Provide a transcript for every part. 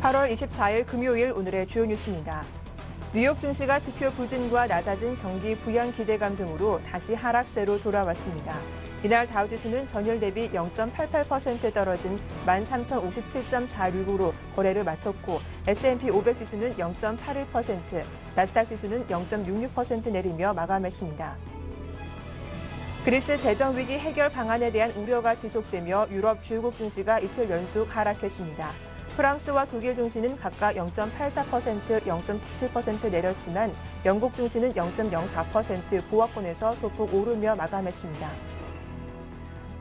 8월 24일 금요일 오늘의 주요 뉴스입니다. 뉴욕 증시가 지표 부진과 낮아진 경기 부양 기대감 등으로 다시 하락세로 돌아왔습니다. 이날 다우지수는 전일 대비 0.88% 떨어진 13,057.46으로 거래를 마쳤고 S&P 500 지수는 0.81%, 나스닥 지수는 0.66% 내리며 마감했습니다. 그리스 재정위기 해결 방안에 대한 우려가 지속되며 유럽 주요국 증시가 이틀 연속 하락했습니다. 프랑스와 독일 증시는 각각 0.84%, 0.97% 내렸지만 영국 증시는 0.04% 보합권에서 소폭 오르며 마감했습니다.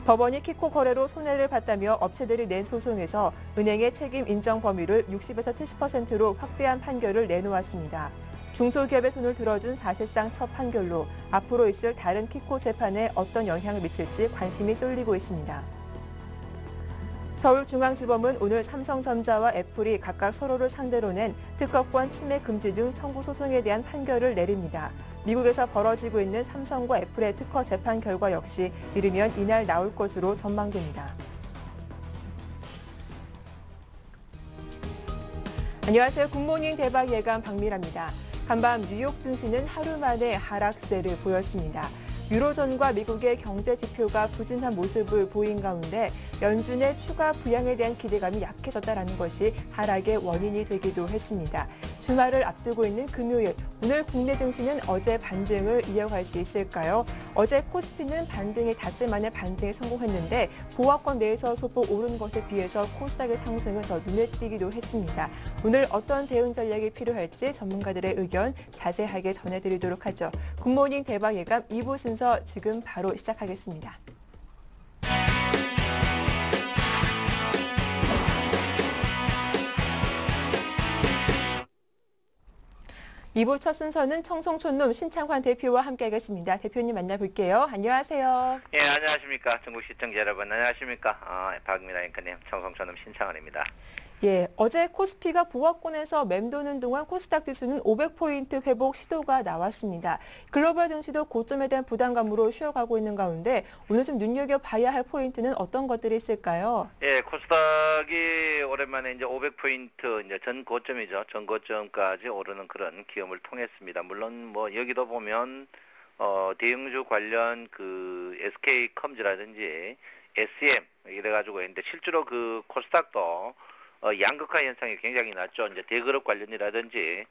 법원이 키코 거래로 손해를 봤다며 업체들이 낸 소송에서 은행의 책임 인정 범위를 60에서 70%로 확대한 판결을 내놓았습니다. 중소기업의 손을 들어준 사실상 첫 판결로 앞으로 있을 다른 키코 재판에 어떤 영향을 미칠지 관심이 쏠리고 있습니다. 서울중앙지법은 오늘 삼성전자와 애플이 각각 서로를 상대로 낸 특허권 침해 금지 등 청구 소송에 대한 판결을 내립니다. 미국에서 벌어지고 있는 삼성과 애플의 특허 재판 결과 역시 이르면 이날 나올 것으로 전망됩니다. 안녕하세요. 굿모닝 대박 예감 박미라입니다. 간밤 뉴욕 증시는 하루 만에 하락세를 보였습니다. 유로존과 미국의 경제 지표가 부진한 모습을 보인 가운데 연준의 추가 부양에 대한 기대감이 약해졌다는 것이 하락의 원인이 되기도 했습니다. 주말을 앞두고 있는 금요일, 오늘 국내 증시는 어제 반등을 이어갈 수 있을까요? 어제 코스피는 반등의 닷새 만에 반등에 성공했는데 보합권 내에서 소폭 오른 것에 비해서 코스닥의 상승은 더 눈에 띄기도 했습니다. 오늘 어떤 대응 전략이 필요할지 전문가들의 의견 자세하게 전해드리도록 하죠. 굿모닝 대박 예감 2부 순서 지금 바로 시작하겠습니다. 2부 첫 순서는 청송촌놈 신창환 대표와 함께하겠습니다. 대표님 만나볼게요. 안녕하세요. 예, 안녕하십니까. 전국 시청자 여러분, 안녕하십니까. 박미라 앵커님, 청송촌놈 신창환입니다. 예, 어제 코스피가 보합권에서 맴도는 동안 코스닥 지수는 500포인트 회복 시도가 나왔습니다. 글로벌 증시도 고점에 대한 부담감으로 쉬어가고 있는 가운데 오늘 좀 눈여겨봐야 할 포인트는 어떤 것들이 있을까요? 예, 코스닥이 오랜만에 이제 500포인트, 이제 전 고점이죠. 전 고점까지 오르는 그런 기염을 통했습니다. 물론 뭐 여기도 보면, 대형주 관련 그 SK컴즈라든지 SM 이래가지고 있는데 실제로 그 코스닥도 양극화 현상이 굉장히 낮죠. 이제 대그룹 관련이라든지,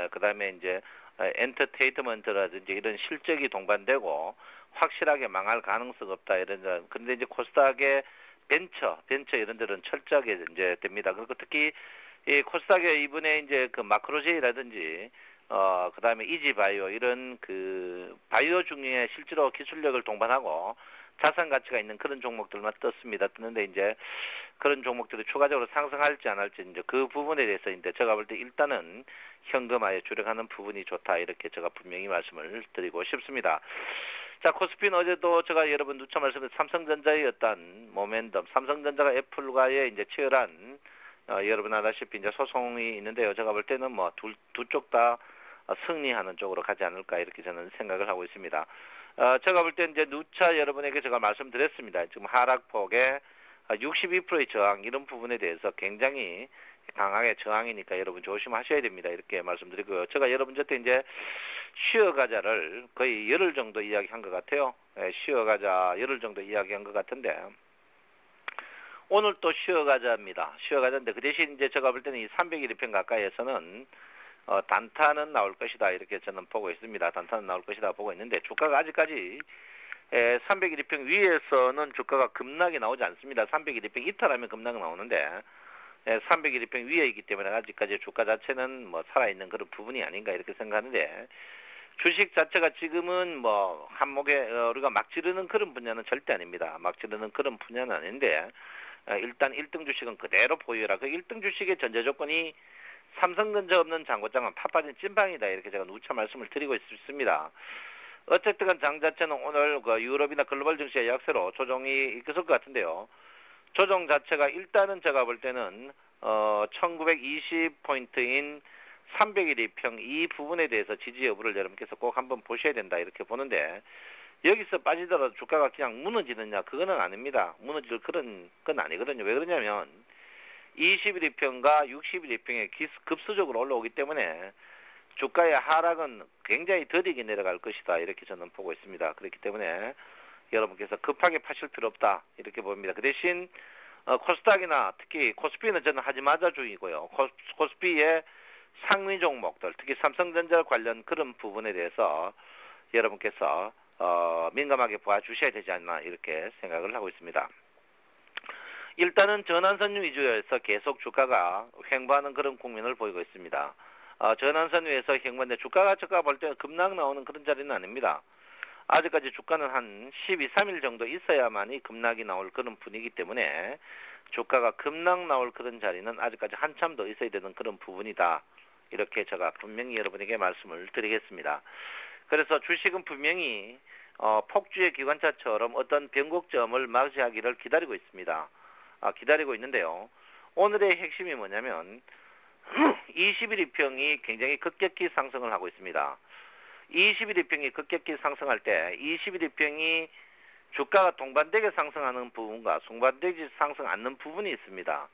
그 다음에 이제 엔터테인먼트라든지 이런 실적이 동반되고 확실하게 망할 가능성 없다 이런. 그런데 이제 코스닥의 벤처 이런 데는 철저하게 이제 됩니다. 그리고 특히 이 코스닥의 이번에 이제 그 마크로제이라든지, 그 다음에 이지바이오 이런 그 바이오 중에 실제로 기술력을 동반하고 자산 가치가 있는 그런 종목들만 떴습니다. 뜨는데 이제 그런 종목들이 추가적으로 상승할지 안 할지 이제 그 부분에 대해서 이제 제가 볼 때 일단은 현금화에 주력하는 부분이 좋다 이렇게 제가 분명히 말씀을 드리고 싶습니다. 자, 코스피는 어제도 제가 여러분 누차 말씀드린 삼성전자의 어떤 모멘텀, 삼성전자가 애플과의 이제 치열한 여러분 아다시피 이제 소송이 있는데요. 제가 볼 때는 뭐 두 쪽 다 승리하는 쪽으로 가지 않을까 이렇게 저는 생각을 하고 있습니다. 제가 볼 때 이제 누차 여러분에게 제가 말씀드렸습니다. 지금 하락폭에 62%의 저항 이런 부분에 대해서 굉장히 강하게 저항이니까 여러분 조심하셔야 됩니다. 이렇게 말씀드리고요. 제가 여러분 저때 이제 쉬어가자를 거의 열흘 정도 이야기한 것 같아요. 쉬어가자 열흘 정도 이야기한 것 같은데 오늘 또 쉬어가자입니다. 쉬어가자인데 그 대신 이제 제가 볼 때는 이 300일 이평 가까이에서는 단타는 나올 것이다 이렇게 저는 보고 있습니다. 단타는 나올 것이다 보고 있는데 주가가 아직까지 300일 이평 위에서는 주가가 급락이 나오지 않습니다. 300일 이평 이탈하면 급락 나오는데 300일 이평 위에 있기 때문에 아직까지 주가 자체는 뭐 살아있는 그런 부분이 아닌가 이렇게 생각하는데 주식 자체가 지금은 뭐 한목에 우리가 막 지르는 그런 분야는 절대 아닙니다. 막 지르는 그런 분야는 아닌데 일단 1등 주식은 그대로 보유해라. 그 1등 주식의 전제 조건이 삼성전자 없는 장고장은 팥빠진 찐빵이다 이렇게 제가 누차 말씀을 드리고 있습니다. 어쨌든 간 장 자체는 오늘 그 유럽이나 글로벌 증시의 약세로 조정이 있을 것 같은데요. 조정 자체가 일단은 제가 볼 때는 1920포인트인 300일 이평 이 부분에 대해서 지지 여부를 여러분께서 꼭 한번 보셔야 된다 이렇게 보는데 여기서 빠지더라도 주가가 그냥 무너지느냐 그거는 아닙니다. 무너질 그런 건 아니거든요. 왜 그러냐면 20일 이평과 60일 이평이 급수적으로 올라오기 때문에 주가의 하락은 굉장히 더디게 내려갈 것이다. 이렇게 저는 보고 있습니다. 그렇기 때문에 여러분께서 급하게 파실 필요 없다. 이렇게 봅니다. 그 대신 코스닥이나 특히 코스피는 저는 하지 마자 주의고요. 코스피의 상위 종목들, 특히 삼성전자 관련 그런 부분에 대해서 여러분께서 민감하게 봐주셔야 되지 않나 이렇게 생각을 하고 있습니다. 일단은 전환선 위주에서 계속 주가가 횡보하는 그런 국면을 보이고 있습니다. 전환선 위에서 횡보인데 주가가 제가 볼 때는 급락 나오는 그런 자리는 아닙니다. 아직까지 주가는 한 12, 3일 정도 있어야만이 급락이 나올 그런 분위기 때문에 주가가 급락 나올 그런 자리는 아직까지 한참 더 있어야 되는 그런 부분이다. 이렇게 제가 분명히 여러분에게 말씀을 드리겠습니다. 그래서 주식은 분명히 폭주의 기관차처럼 어떤 변곡점을 맞이하기를 기다리고 있습니다. 기다리고 있는데요. 오늘의 핵심이 뭐냐면 20일 이평이 굉장히 급격히 상승을 하고 있습니다. 20일 이평이 급격히 상승할 때 20일 이평이 주가가 동반되게 상승하는 부분과 동반되지 상승 않는 부분이 있습니다.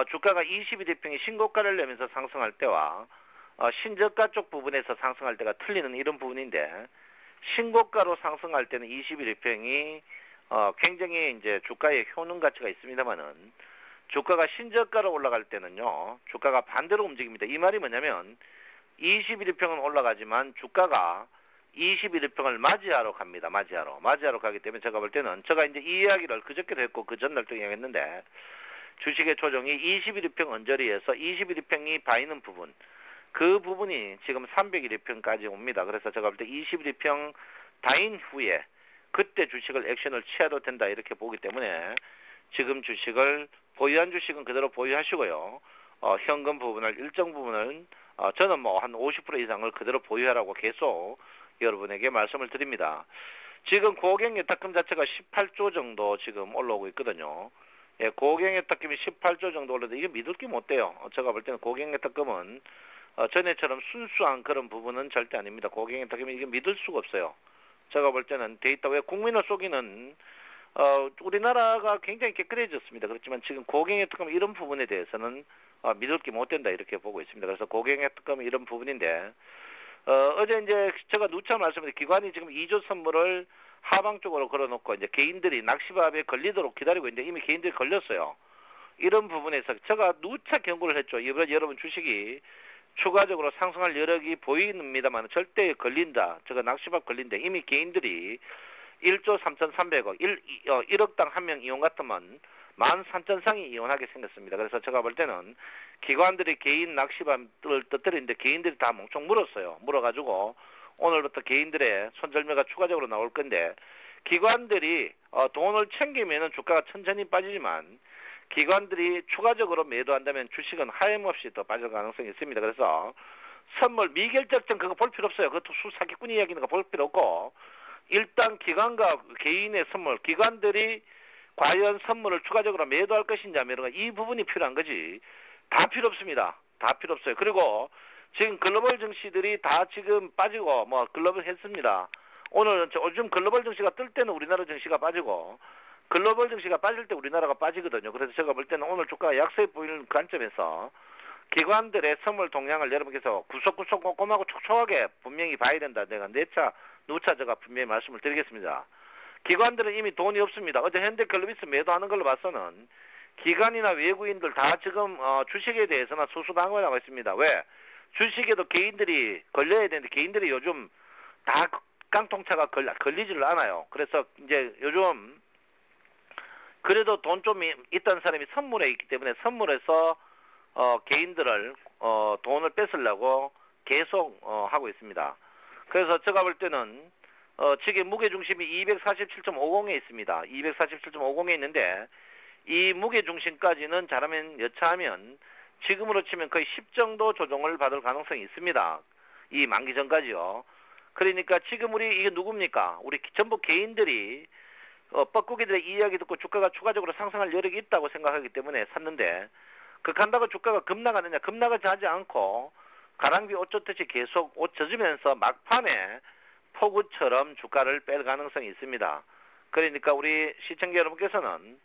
주가가 20일 이평이 신고가를 내면서 상승할 때와 신저가 쪽 부분에서 상승할 때가 틀리는 이런 부분인데 신고가로 상승할 때는 20일 이평이 굉장히 이제 주가의 효능 가치가 있습니다만은 주가가 신저가로 올라갈 때는요 주가가 반대로 움직입니다. 이 말이 뭐냐면 21일평은 올라가지만 주가가 21일평을 맞이하러 갑니다. 맞이하러 가기 때문에 제가 볼 때는 제가 이제 이 이야기를 그저께도 했고 그 전날도 이야기했는데 주식의 조정이 21일평 언저리에서 21일평이 바이는 부분 그 부분이 지금 301일평까지 옵니다. 그래서 제가 볼 때 21일평 다인 후에 그때 주식을 액션을 취해도 된다 이렇게 보기 때문에 지금 주식을 보유한 주식은 그대로 보유하시고요. 현금 부분을 일정 부분은 저는 뭐 한 50% 이상을 그대로 보유하라고 계속 여러분에게 말씀을 드립니다. 지금 고객예탁금 자체가 18조 정도 지금 올라오고 있거든요. 예, 고객예탁금이 18조 정도 올라오는데 이게 믿을 게 못 돼요. 제가 볼 때는 고객예탁금은 전에처럼 순수한 그런 부분은 절대 아닙니다. 고객예탁금이 이게 믿을 수가 없어요. 제가 볼 때는 데이터 왜 국민을 속이는 우리나라가 굉장히 깨끗해졌습니다. 그렇지만 지금 고객예탁금 이런 부분에 대해서는 믿을 게 못 된다 이렇게 보고 있습니다. 그래서 고객예탁금 이런 부분인데 어제 이제 제가 누차 말씀드린 기관이 지금 2조 선물을 하방 쪽으로 걸어놓고 이제 개인들이 낚시밥에 걸리도록 기다리고 있는데 이미 개인들이 걸렸어요. 이런 부분에서 제가 누차 경고를 했죠. 이번에 여러분 주식이 추가적으로 상승할 여력이 보입니다만 절대 걸린다. 제가 낚시밥 걸린다. 이미 개인들이 1조 3,300억, 1억당 한 명 이용 같으면 13,000상이 이용하게 생겼습니다. 그래서 제가 볼 때는 기관들이 개인 낚시밥을 떠뜨리는데 개인들이 다 멍청 물었어요. 물어가지고 오늘부터 개인들의 손절매가 추가적으로 나올 건데 기관들이 돈을 챙기면은 주가가 천천히 빠지지만 기관들이 추가적으로 매도한다면 주식은 하염없이 더 빠질 가능성이 있습니다. 그래서 선물 미결정점 그거 볼 필요 없어요. 그것도 수사기꾼 이야기는 거 볼 필요 없고 일단 기관과 개인의 선물, 기관들이 과연 선물을 추가적으로 매도할 것인지 매도가 이 부분이 필요한 거지. 다 필요 없습니다. 다 필요 없어요. 그리고 지금 글로벌 증시들이 다 지금 빠지고 뭐 글로벌 했습니다. 오늘 요즘 글로벌 증시가 뜰 때는 우리나라 증시가 빠지고 글로벌 증시가 빠질 때 우리나라가 빠지거든요. 그래서 제가 볼 때는 오늘 주가가 약세 보이는 관점에서 기관들의 선물 동향을 여러분께서 구석구석 꼼꼼하고 촉촉하게 분명히 봐야 된다. 내가 누차 제가 분명히 말씀을 드리겠습니다. 기관들은 이미 돈이 없습니다. 어제 현대클로비스 매도하는 걸로 봐서는 기관이나 외국인들 다 지금 주식에 대해서는 수수방어를 하고 있습니다. 왜? 주식에도 개인들이 걸려야 되는데 개인들이 요즘 다 깡통차가 걸리지를 않아요. 그래서 이제 요즘 그래도 돈 좀 있던 사람이 선물에 있기 때문에 선물에서 개인들을 돈을 뺏으려고 계속 하고 있습니다. 그래서 제가 볼 때는 지금 무게중심이 247.50에 있습니다. 247.50에 있는데 이 무게중심까지는 잘하면 여차하면 지금으로 치면 거의 10 정도 조정을 받을 가능성이 있습니다. 이 만기 전까지요. 그러니까 지금 이게 누굽니까? 우리 전부 개인들이 뻐꾸기들의 이야기 듣고 주가가 추가적으로 상승할 여력이 있다고 생각하기 때문에 샀는데 극한다고 주가가 급락하느냐? 급락을 하지 않고 가랑비 옷 젖듯이 계속 옷 젖으면서 막판에 폭우처럼 주가를 뺄 가능성이 있습니다. 그러니까 우리 시청자 여러분께서는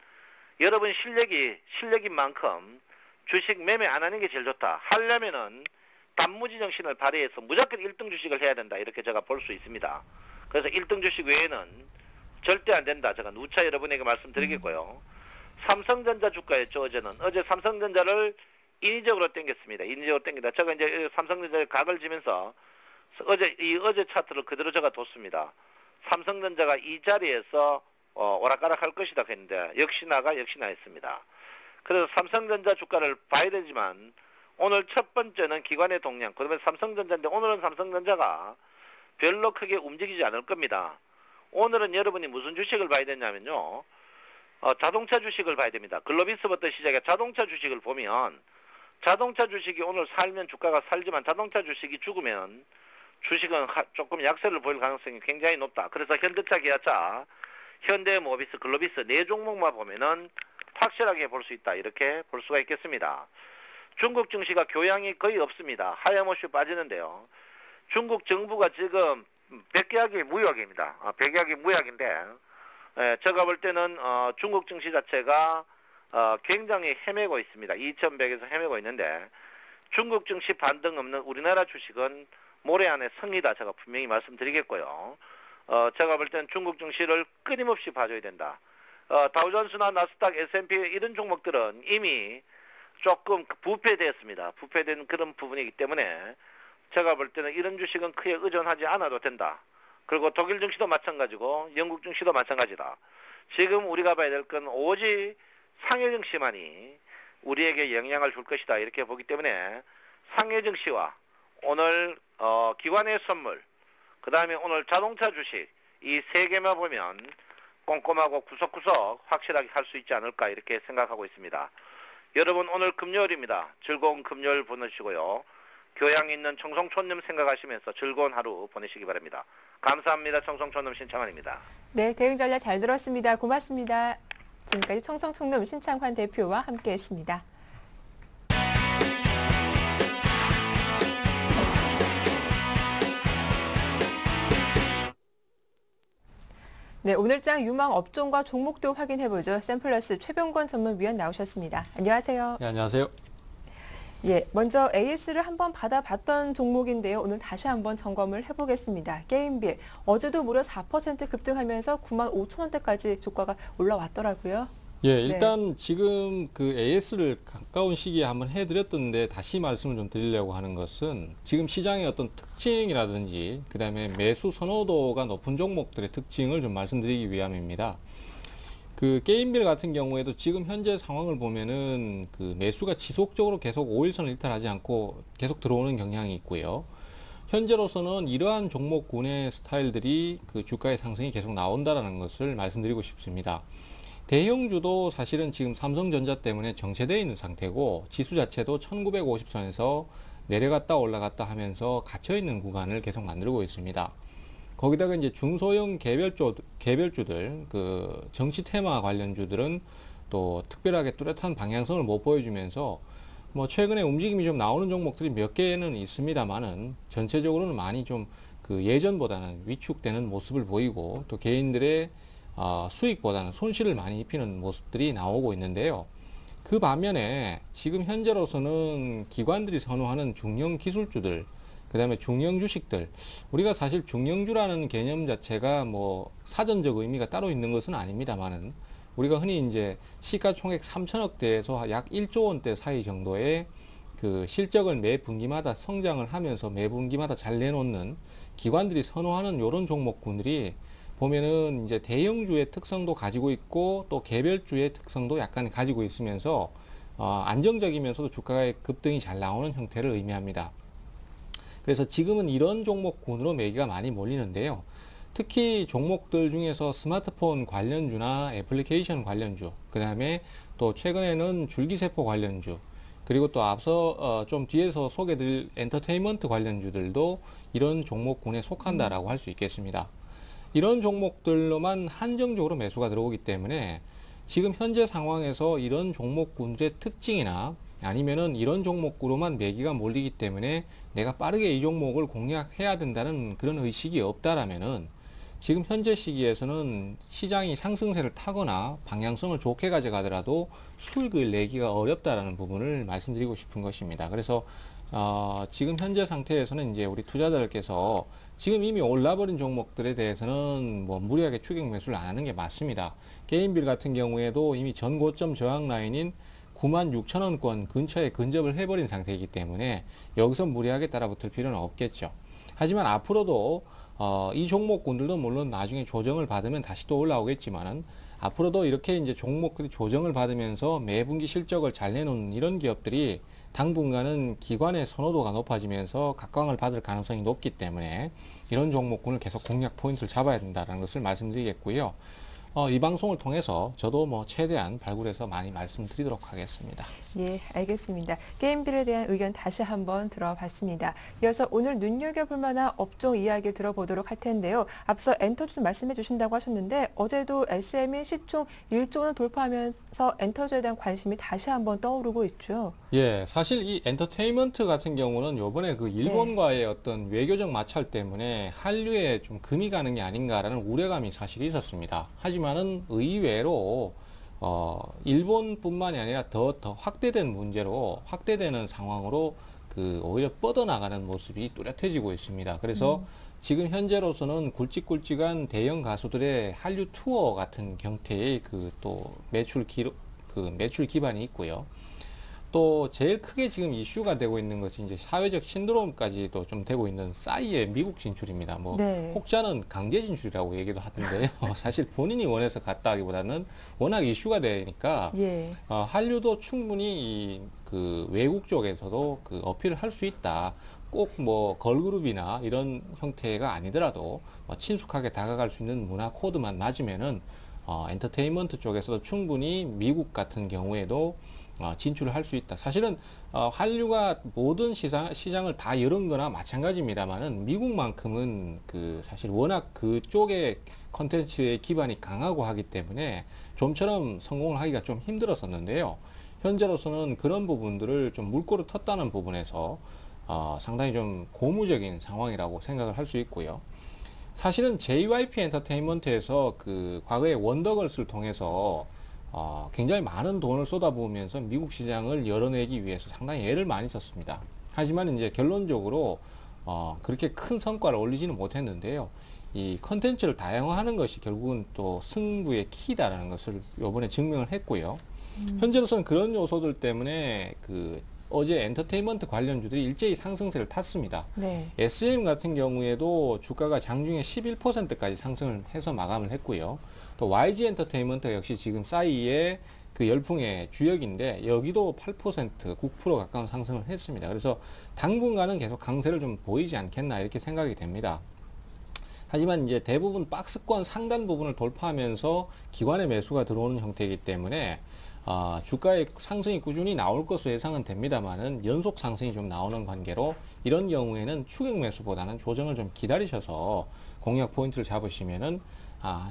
여러분 실력인 만큼 주식 매매 안 하는 게 제일 좋다. 하려면은 단무지 정신을 발휘해서 무조건 1등 주식을 해야 된다. 이렇게 제가 볼 수 있습니다. 그래서 1등 주식 외에는 절대 안 된다. 제가 누차 여러분에게 말씀드리겠고요. 삼성전자 주가였죠, 어제는. 어제 삼성전자를 인위적으로 당겼습니다. 인위적으로 당긴다. 제가 이제 삼성전자에 각을 지면서 어제 차트를 그대로 제가 뒀습니다. 삼성전자가 이 자리에서 오락가락할 것이다 했는데 역시나 했습니다. 그래서 삼성전자 주가를 봐야 되지만 오늘 첫 번째는 기관의 동향, 그러면 삼성전자인데 오늘은 삼성전자가 별로 크게 움직이지 않을 겁니다. 오늘은 여러분이 무슨 주식을 봐야 되냐면요. 자동차 주식을 봐야 됩니다. 글로비스부터 시작해 자동차 주식을 보면 자동차 주식이 오늘 살면 주가가 살지만 자동차 주식이 죽으면 주식은 조금 약세를 보일 가능성이 굉장히 높다. 그래서 현대차, 기아차, 현대모비스, 글로비스 네 종목만 보면은 확실하게 볼 수 있다. 이렇게 볼 수가 있겠습니다. 중국 증시가 교양이 거의 없습니다. 하염없이 빠지는데요. 중국 정부가 지금 백계약이 무역입니다. 백계약이 무역인데 제가 볼 때는 중국 증시 자체가 굉장히 헤매고 있습니다. 2100에서 헤매고 있는데 중국 증시 반등 없는 우리나라 주식은 모레 안에 성이다. 제가 분명히 말씀드리겠고요. 제가 볼 때는 중국 증시를 끊임없이 봐줘야 된다. 다우존스나 나스닥, S&P 이런 종목들은 이미 조금 부패됐습니다. 부패된 그런 부분이기 때문에 제가 볼 때는 이런 주식은 크게 의존하지 않아도 된다. 그리고 독일 증시도 마찬가지고 영국 증시도 마찬가지다. 지금 우리가 봐야 될 건 오직 상해 증시만이 우리에게 영향을 줄 것이다. 이렇게 보기 때문에 상해 증시와 오늘 기관의 선물, 그 다음에 오늘 자동차 주식 이 세 개만 보면 꼼꼼하고 구석구석 확실하게 할 수 있지 않을까 이렇게 생각하고 있습니다. 여러분 오늘 금요일입니다. 즐거운 금요일 보내시고요. 교양 있는 청송촌놈 생각하시면서 즐거운 하루 보내시기 바랍니다. 감사합니다. 청송촌놈 신창환입니다. 네, 대응 전략 잘 들었습니다. 고맙습니다. 지금까지 청송촌놈 신창환 대표와 함께했습니다. 네, 오늘장 유망 업종과 종목도 확인해보죠. 샘플러스 최병권 전문위원 나오셨습니다. 안녕하세요. 네, 안녕하세요. 예, 먼저 AS를 한번 받아봤던 종목인데요. 오늘 다시 한번 점검을 해보겠습니다. 게임빌, 어제도 무려 4% 급등하면서 95,000원대까지 주가가 올라왔더라고요. 예, 일단 지금 그 AS를 가까운 시기에 한번 해드렸던데 다시 말씀을 좀 드리려고 하는 것은 지금 시장의 어떤 특징이라든지 그 다음에 매수 선호도가 높은 종목들의 특징을 좀 말씀드리기 위함입니다. 그 게임빌 같은 경우에도 지금 현재 상황을 보면은 그 매수가 지속적으로 계속 5일선을 일탈하지 않고 계속 들어오는 경향이 있고요. 현재로서는 이러한 종목군의 스타일들이 그 주가의 상승이 계속 나온다라는 것을 말씀드리고 싶습니다. 대형주도 사실은 지금 삼성전자 때문에 정체되어 있는 상태고 지수 자체도 1950선에서 내려갔다 올라갔다 하면서 갇혀 있는 구간을 계속 만들고 있습니다. 거기다가 이제 중소형 개별주들, 그 정치 테마 관련주들은 또 특별하게 뚜렷한 방향성을 못 보여주면서 뭐 최근에 움직임이 좀 나오는 종목들이 몇 개는 있습니다만은 전체적으로는 많이 좀 그 예전보다는 위축되는 모습을 보이고 또 개인들의 수익보다는 손실을 많이 입히는 모습들이 나오고 있는데요. 그 반면에 지금 현재로서는 기관들이 선호하는 중형 기술주들, 그 다음에 중형 주식들, 우리가 사실 중형주라는 개념 자체가 뭐 사전적 의미가 따로 있는 것은 아닙니다만은 우리가 흔히 이제 시가총액 3천억대에서 약 1조 원대 사이 정도의 그 실적을 매 분기마다 성장을 하면서 매 분기마다 잘 내놓는 기관들이 선호하는 이런 종목군들이 보면은 이제 대형주의 특성도 가지고 있고 또 개별주의 특성도 약간 가지고 있으면서 안정적이면서도 주가의 급등이 잘 나오는 형태를 의미합니다. 그래서 지금은 이런 종목군으로 매기가 많이 몰리는데요. 특히 종목들 중에서 스마트폰 관련주나 애플리케이션 관련주, 그 다음에 또 최근에는 줄기세포 관련주, 그리고 또 앞서 좀 뒤에서 소개드릴 엔터테인먼트 관련주들도 이런 종목군에 속한다라고 할 수 있겠습니다. 이런 종목들로만 한정적으로 매수가 들어오기 때문에 지금 현재 상황에서 이런 종목군들의 특징이나 아니면은 이런 종목으로만 매기가 몰리기 때문에 내가 빠르게 이 종목을 공략해야 된다는 그런 의식이 없다라면은 지금 현재 시기에서는 시장이 상승세를 타거나 방향성을 좋게 가져가더라도 수익을 내기가 어렵다라는 부분을 말씀드리고 싶은 것입니다. 그래서 지금 현재 상태에서는 이제 우리 투자자들께서 지금 이미 올라버린 종목들에 대해서는 뭐 무리하게 추격 매수를 안 하는 게 맞습니다. 게임빌 같은 경우에도 이미 전 고점 저항 라인인 96,000원권 근처에 근접을 해버린 상태이기 때문에 여기서 무리하게 따라붙을 필요는 없겠죠. 하지만 앞으로도 이 종목군들도 물론 나중에 조정을 받으면 다시 또 올라오겠지만은 앞으로도 이렇게 이제 종목들이 조정을 받으면서 매분기 실적을 잘 내놓는 이런 기업들이 당분간은 기관의 선호도가 높아지면서 각광을 받을 가능성이 높기 때문에 이런 종목군을 계속 공략 포인트를 잡아야 된다는 것을 말씀드리겠고요. 이 방송을 통해서 저도 뭐 최대한 발굴해서 많이 말씀드리도록 하겠습니다. 예, 알겠습니다. 게임빌에 대한 의견 다시 한번 들어봤습니다. 이어서 오늘 눈여겨볼 만한 업종 이야기 들어보도록 할 텐데요. 앞서 엔터주 말씀해 주신다고 하셨는데 어제도 SM이 시총 1조 원을 돌파하면서 엔터주에 대한 관심이 다시 한번 떠오르고 있죠. 예, 사실 이 엔터테인먼트 같은 경우는 요번에 그 일본과의 어떤 외교적 마찰 때문에 한류에 좀 금이 가는 게 아닌가라는 우려감이 사실 있었습니다. 하지만은 의외로 일본뿐만이 아니라 더 확대된 문제로 확대되는 상황으로 그 오히려 뻗어나가는 모습이 뚜렷해지고 있습니다. 그래서 지금 현재로서는 굵직굵직한 대형 가수들의 한류 투어 같은 형태의 그 또 매출 기반이 있고요. 또 제일 크게 지금 이슈가 되고 있는 것이 이제 사회적 신드롬까지도 좀 되고 있는 싸이의 미국 진출입니다. 뭐 네. 혹자는 강제 진출이라고 얘기도 하던데요. 사실 본인이 원해서 갔다 하기보다는 워낙 이슈가 되니까 예. 한류도 충분히 그 외국 쪽에서도 그 어필을 할 수 있다. 꼭 뭐 걸그룹이나 이런 형태가 아니더라도 친숙하게 다가갈 수 있는 문화 코드만 맞으면은 엔터테인먼트 쪽에서도 충분히 미국 같은 경우에도 진출을 할 수 있다. 사실은 한류가 모든 시장을 다 열은 거나 마찬가지입니다만은 미국만큼은 그 사실 워낙 그쪽의 컨텐츠의 기반이 강하고 하기 때문에 좀처럼 성공을 하기가 좀 힘들었었는데요. 현재로서는 그런 부분들을 좀 물꼬를 텄다는 부분에서 상당히 좀 고무적인 상황이라고 생각을 할 수 있고요. 사실은 JYP 엔터테인먼트에서 그 과거에 원더걸스를 통해서 굉장히 많은 돈을 쏟아부으면서 미국 시장을 열어내기 위해서 상당히 애를 많이 썼습니다. 하지만 이제 결론적으로 그렇게 큰 성과를 올리지는 못했는데요. 이 컨텐츠를 다양화하는 것이 결국은 또 승부의 키다라는 것을 이번에 증명을 했고요. 현재로서는 그런 요소들 때문에 그 어제 엔터테인먼트 관련주들이 일제히 상승세를 탔습니다. 네. SM 같은 경우에도 주가가 장중에 11%까지 상승을 해서 마감을 했고요. 또 YG 엔터테인먼트 역시 지금 싸이의 그 열풍의 주역인데 여기도 8%, 9% 가까운 상승을 했습니다. 그래서 당분간은 계속 강세를 좀 보이지 않겠나 이렇게 생각이 됩니다. 하지만 이제 대부분 박스권 상단 부분을 돌파하면서 기관의 매수가 들어오는 형태이기 때문에 주가의 상승이 꾸준히 나올 것으로 예상은 됩니다만은 연속 상승이 좀 나오는 관계로 이런 경우에는 추격 매수보다는 조정을 좀 기다리셔서 공략 포인트를 잡으시면은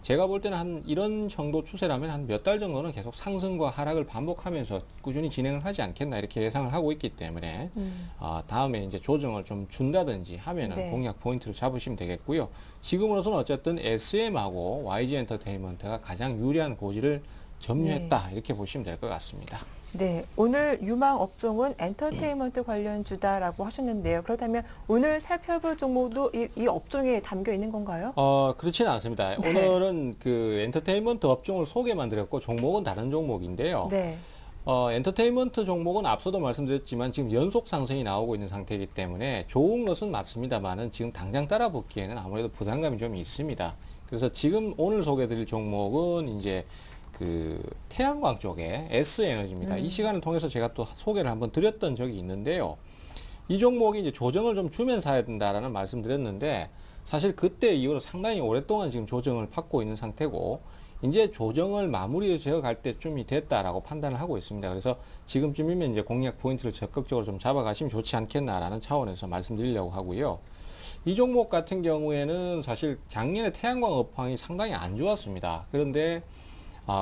제가 볼 때는 한 이런 정도 추세라면 한 몇 달 정도는 계속 상승과 하락을 반복하면서 꾸준히 진행을 하지 않겠나 이렇게 예상을 하고 있기 때문에 다음에 이제 조정을 좀 준다든지 하면은 네. 공략 포인트를 잡으시면 되겠고요. 지금으로서는 어쨌든 SM하고 YG 엔터테인먼트가 가장 유리한 고지를 점유했다 이렇게 보시면 될 것 같습니다. 네, 오늘 유망 업종은 엔터테인먼트 관련주다라고 하셨는데요. 그렇다면 오늘 살펴볼 종목도 이 업종에 담겨 있는 건가요? 그렇지는 않습니다. 네. 오늘은 그 엔터테인먼트 업종을 소개만 드렸고 종목은 다른 종목인데요. 네. 엔터테인먼트 종목은 앞서도 말씀드렸지만 지금 연속 상승이 나오고 있는 상태이기 때문에 좋은 것은 맞습니다만은 지금 당장 따라붙기에는 아무래도 부담감이 좀 있습니다. 그래서 지금 오늘 소개드릴 종목은 이제 그 태양광 쪽에 S에너지입니다. 이 시간을 통해서 제가 또 소개를 한번 드렸던 적이 있는데요. 이 종목이 이제 조정을 좀 주면서 사야 된다라는 말씀 드렸는데 사실 그때 이후로 상당히 오랫동안 지금 조정을 받고 있는 상태고 이제 조정을 마무리 지어 갈 때쯤이 됐다라고 판단을 하고 있습니다. 그래서 지금쯤이면 이제 공략 포인트를 적극적으로 좀 잡아가시면 좋지 않겠나라는 차원에서 말씀드리려고 하고요. 이 종목 같은 경우에는 사실 작년에 태양광 업황이 상당히 안 좋았습니다. 그런데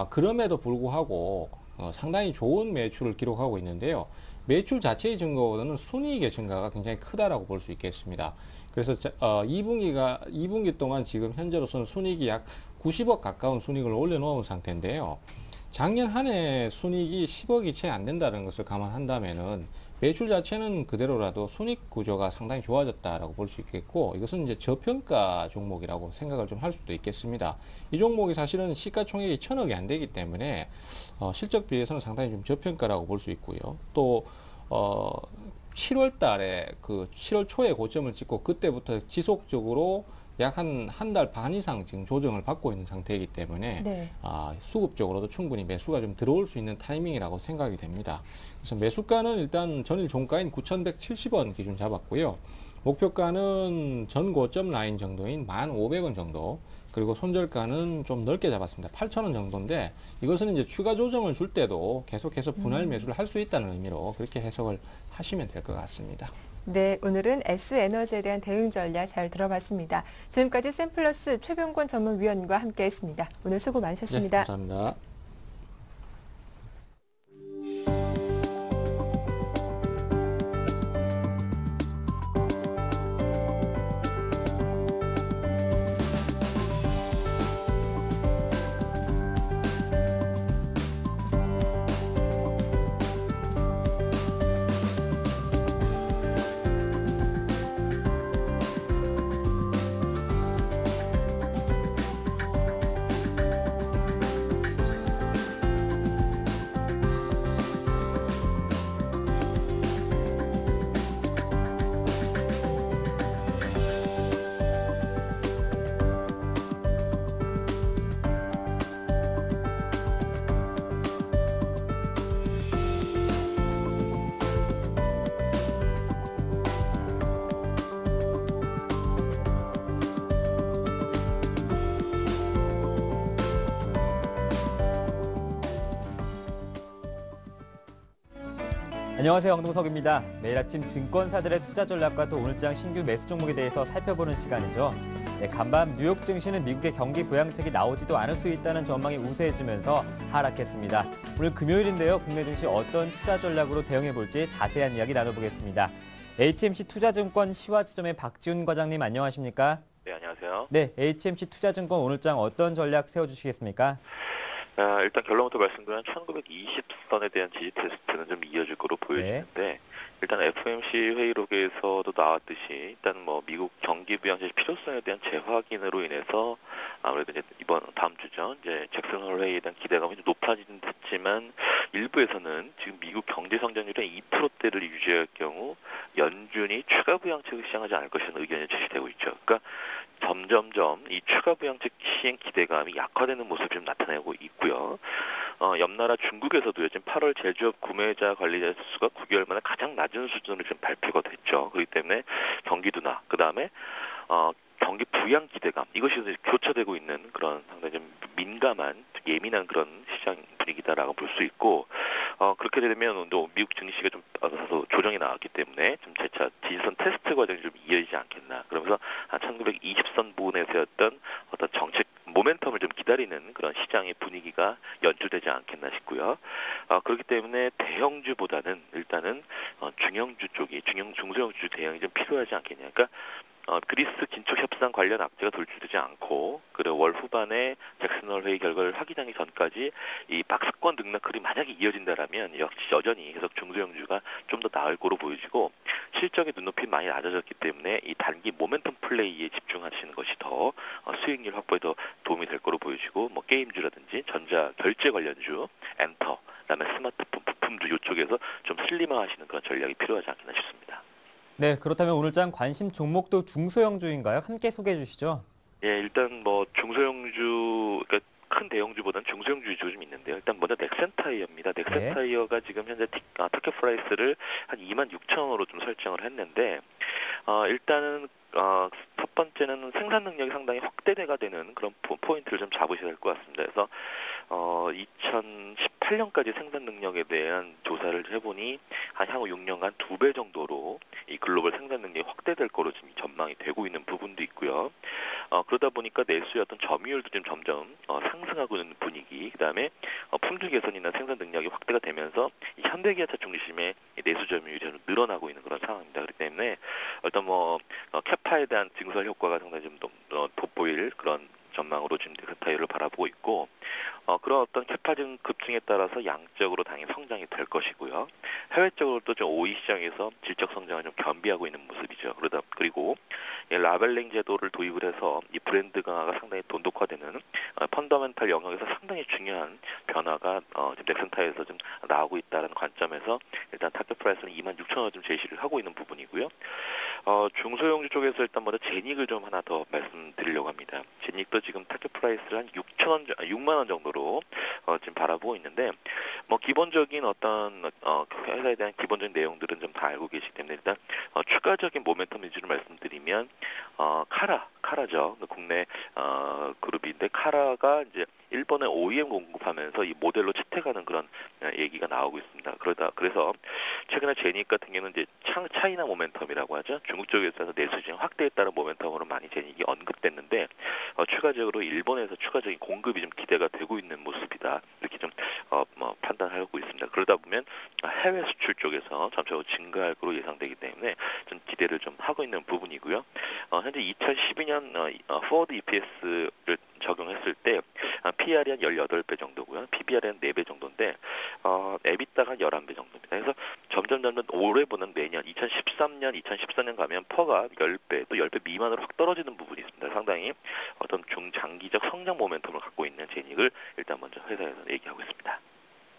그럼에도 불구하고 상당히 좋은 매출을 기록하고 있는데요. 매출 자체의 증가보다는 순이익의 증가가 굉장히 크다라고 볼 수 있겠습니다. 그래서 2분기 동안 지금 현재로서는 순이익이 약 90억 가까운 순이익을 올려놓은 상태인데요. 작년 한 해 순이익이 10억이 채 안 된다는 것을 감안한다면은 매출 자체는 그대로라도 순이익 구조가 상당히 좋아졌다라고 볼 수 있겠고, 이것은 이제 저평가 종목이라고 생각을 좀 할 수도 있겠습니다. 이 종목이 사실은 시가총액이 1,000억이 안 되기 때문에 실적 비해서는 상당히 좀 저평가라고 볼 수 있고요. 또 7월 달에 7월 초에 고점을 찍고 그때부터 지속적으로 약 한 달 반 이상 지금 조정을 받고 있는 상태이기 때문에 네. 수급적으로도 충분히 매수가 좀 들어올 수 있는 타이밍이라고 생각이 됩니다. 그래서 매수가는 일단 전일 종가인 9,170원 기준 잡았고요. 목표가는 전 고점 라인 정도인 1,500원 정도, 그리고 손절가는 좀 넓게 잡았습니다. 8,000원 정도인데, 이것은 이제 추가 조정을 줄 때도 계속해서 분할 매수를 할 수 있다는 의미로 그렇게 해석을 하시면 될 것 같습니다. 네, 오늘은 S에너지에 대한 대응 전략 잘 들어봤습니다. 지금까지 샘플러스 최병권 전문위원과 함께했습니다. 오늘 수고 많으셨습니다. 네, 감사합니다. 안녕하세요. 황동석입니다. 매일 아침 증권사들의 투자 전략과 또 오늘장 신규 매수 종목에 대해서 살펴보는 시간이죠. 간밤 뉴욕 증시는 미국의 경기 부양책이 나오지도 않을 수 있다는 전망이 우세해지면서 하락했습니다. 오늘 금요일인데요. 국내 증시 어떤 투자 전략으로 대응해볼지 자세한 이야기 나눠보겠습니다. HMC 투자증권 시화지점의 박지훈 과장님 안녕하십니까? 네, 안녕하세요. 네, HMC 투자증권 오늘장 어떤 전략 세워주시겠습니까? 일단 결론부터 말씀드리면 1920선에 대한 지지 테스트는 좀 이어질 거로 보여지는데, 일단 FOMC 회의록에서도 나왔듯이 일단 뭐 미국 경기 부양책 필요성에 대한 재확인으로 인해서 아무래도 이제 다음 주죠. 이제 잭슨 홀 회의에 대한 기대감이 좀 높아지긴 했지만, 일부에서는 지금 미국 경제 성장률의 2%대를 유지할 경우 연준이 추가 부양책을 시행하지 않을 것이라는 의견이 제시되고 있죠. 그러니까 점점점 이 추가 부양책 시행 기대감이 약화되는 모습이 좀 나타나고 있고요. 옆나라 중국에서도요, 지금 8월 제조업 구매자 관리자 수가 9개월 만에 가장 낮은 수준으로 좀 발표가 됐죠. 그렇기 때문에 경기 둔화, 그 다음에 경기 부양 기대감, 이것이 교차되고 있는 그런 상당히 좀 민감한, 예민한 그런 시장 분위기다라고 볼 수 있고, 그렇게 되면 또 미국 증시가 좀 다소 조정이 나왔기 때문에 좀 재차 지지선 테스트 과정이 좀 이어지지 않겠나. 그러면서 한 1920선 부근에서였던 어떤 정책 모멘텀을 좀 기다리는 그런 시장의 분위기가 연출되지 않겠나 싶고요. 그렇기 때문에 대형주보다는 일단은 중형주 쪽이, 중소형주 대응이 좀 필요하지 않겠냐. 그러니까 그리스 긴축 협상 관련 악재가 돌출되지 않고, 그리고 월 후반에 잭슨홀 회의 결과를 확인하기 전까지 이 박스권 등락클이 만약에 이어진다라면 역시 여전히 계속 중소형주가 좀 더 나을 거로 보여지고, 실적의 눈높이 많이 낮아졌기 때문에 이 단기 모멘텀 플레이에 집중하시는 것이 더 수익률 확보에 더 도움이 될 거로 보여지고, 뭐 게임주라든지 전자 결제 관련주, 엔터, 그다음에 스마트폰 부품주 이쪽에서 좀 슬림화하시는 그런 전략이 필요하지 않겠나 싶습니다. 네, 그렇다면 오늘장 관심 종목도 중소형주인가요? 함께 소개해 주시죠. 예, 일단 뭐 중소형주, 그러니까 큰 대형주보다는 중소형주 위주가 좀 있는데요. 일단 먼저 넥센타이어입니다. 넥센타이어가 지금 현재 타켓 프라이스를 한 26,000원으로 좀 설정을 했는데, 일단은 첫 번째는 생산 능력이 상당히 확대가 되는 그런 포인트를 좀 잡으셔야 될 것 같습니다. 그래서 2018년까지 생산 능력에 대한 조사를 해보니 한 향후 6년간 2배 정도로 이 글로벌 생산 능력이 확대될 거로 지금 전망이 되고 있는 부분도 있고요. 그러다 보니까 내수의 어떤 점유율도 좀 점점 상승하고 있는 분위기, 그다음에 품질 개선이나 생산 능력이 확대가 되면서 이 현대기아차 중심의 내수 점유율이 좀 늘어나고 있는 그런 상황입니다. 그렇기 때문에 어떤 캐파에 대한 증설 효과가 상당히 좀 돋보일 그런 전망으로 지금 그 타이어를 바라보고 있고, 그런 어떤 캐파 급증에 따라서 양적으로 당연히 성장이 될 것이고요. 해외적으로도 좀 OE 시장에서 질적 성장을 좀 겸비하고 있는 모습이죠. 그리고 라벨링 제도를 도입을 해서 이 브랜드 강화가 상당히 돈독화되는 펀더멘탈 영역에서 상당히 중요한 변화가 지금 넥슨 타이어에서 좀 나오고 있다는 관점에서 일단 타겟 프라이스는 26,000원 좀 제시를 하고 있는 부분이고요. 중소형주 쪽에서 일단 먼저 제닉을 좀 하나 더 말씀드리려고 합니다. 제닉도 지금 타겟 프라이스를 한 6만 원 정도로 지금 바라보고 있는데, 기본적인 어떤 회사에 대한 기본적인 내용들은 좀 다 알고 계시기 때문에 일단 추가적인 모멘텀 위주로 말씀드리면 카라죠. 국내 그룹인데 카라가 이제 일본의 OEM 공급하면서 이 모델로 채택하는 그런 얘기가 나오고 있습니다. 그래서 최근에 제닉 같은 경우는 이제 차이나 모멘텀이라고 하죠. 중국 쪽에서 내수 시장 확대에 따른 모멘텀으로 많이 제닉이 언급됐는데, 추가적으로 일본에서 추가적인 공급이 좀 기대가 되고 있는 모습이다. 이렇게 좀 판단하고 있습니다. 그러다 보면 해외 수출 쪽에서 점차적으로 증가할 것으로 예상되기 때문에 좀 기대를 좀 하고 있는 부분이고요. 현재 2012년 포워드 EPS를 적용했을 때 PR이 한 18배 정도고요. PBR이 한 4배 정도인데 에비타가 한 11배 정도입니다. 그래서 점점 올해 보는 내년 2013년, 2014년 가면 퍼가 10배 또 10배 미만으로 확 떨어지는 부분이 있습니다. 상당히 어떤 중장기적 성장 모멘텀을 갖고 있는 제닉을 일단 먼저 회사에서 얘기하고 있습니다.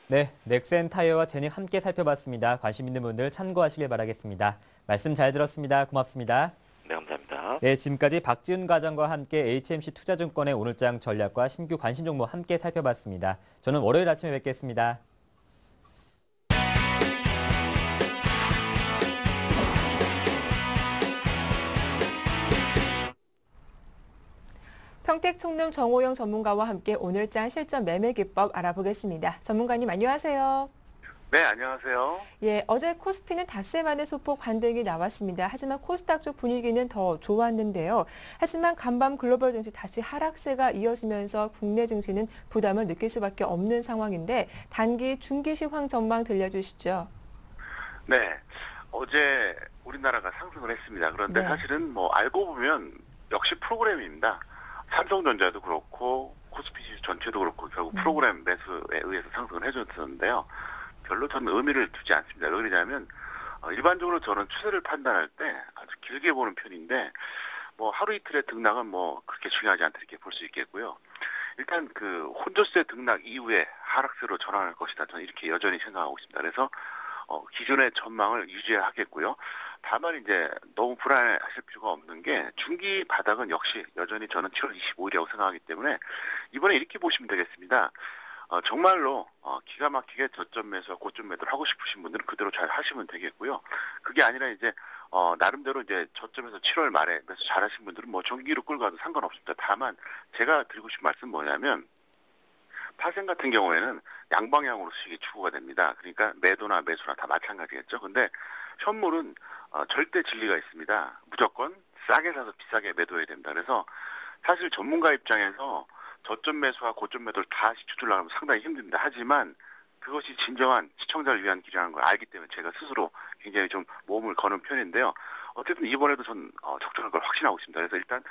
네, 넥센 타이어와 제닉 함께 살펴봤습니다. 관심 있는 분들 참고하시길 바라겠습니다. 말씀 잘 들었습니다. 고맙습니다. 네, 감사합니다. 네, 지금까지 박지훈 과장과 함께 HMC 투자증권의 오늘장 전략과 신규 관심 종목 함께 살펴봤습니다. 저는 월요일 아침에 뵙겠습니다. 평택총룸 정호영 전문가와 함께 오늘장 실전 매매 기법 알아보겠습니다. 전문가님 안녕하세요. 네, 안녕하세요. 예, 어제 코스피는 닷새 만에 소폭 반등이 나왔습니다. 하지만 코스닥 쪽 분위기는 더 좋았는데요. 하지만 간밤 글로벌 증시 다시 하락세가 이어지면서 국내 증시는 부담을 느낄 수밖에 없는 상황인데 단기, 중기 시황 전망 들려주시죠. 네, 어제 우리나라가 상승을 했습니다. 그런데 네. 사실은 알고 보면 역시 프로그램입니다. 삼성전자도 그렇고 코스피 지수 전체도 그렇고 결국 프로그램 매수에 의해서 상승을 해줬었는데요. 별로 저는 의미를 두지 않습니다. 왜 그러냐면 일반적으로 저는 추세를 판단할 때 아주 길게 보는 편인데 하루 이틀의 등락은 그렇게 중요하지 않다 이렇게 볼 수 있겠고요. 일단 그 혼조세 등락 이후에 하락세로 전환할 것이다. 저는 이렇게 여전히 생각하고 있습니다. 그래서 기존의 전망을 유지하겠고요. 다만 이제 너무 불안해하실 필요가 없는 게 중기 바닥은 역시 여전히 저는 7월 25일이라고 생각하기 때문에 이번에 이렇게 보시면 되겠습니다. 정말로 기가 막히게 저점 매수와 고점 매도를 하고 싶으신 분들은 그대로 잘 하시면 되겠고요. 그게 아니라 이제 나름대로 이제 저점에서 7월 말에 매수 잘 하신 분들은 정기로 끌고 가도 상관없습니다. 다만 제가 드리고 싶은 말씀 뭐냐면 파생 같은 경우에는 양방향으로 수익이 추구가 됩니다. 그러니까 매도나 매수나 다 마찬가지겠죠. 근데 현물은 절대 진리가 있습니다. 무조건 싸게 사서 비싸게 매도해야 된다. 그래서 사실 전문가 입장에서 저점 매수와 고점 매도를 다 시켜주려고 하면 상당히 힘듭니다. 하지만 그것이 진정한 시청자를 위한 길이라는 걸 알기 때문에 제가 스스로 굉장히 좀 몸을 거는 편인데요. 어쨌든 이번에도 전 적절한 걸 확신하고 있습니다. 그래서 일단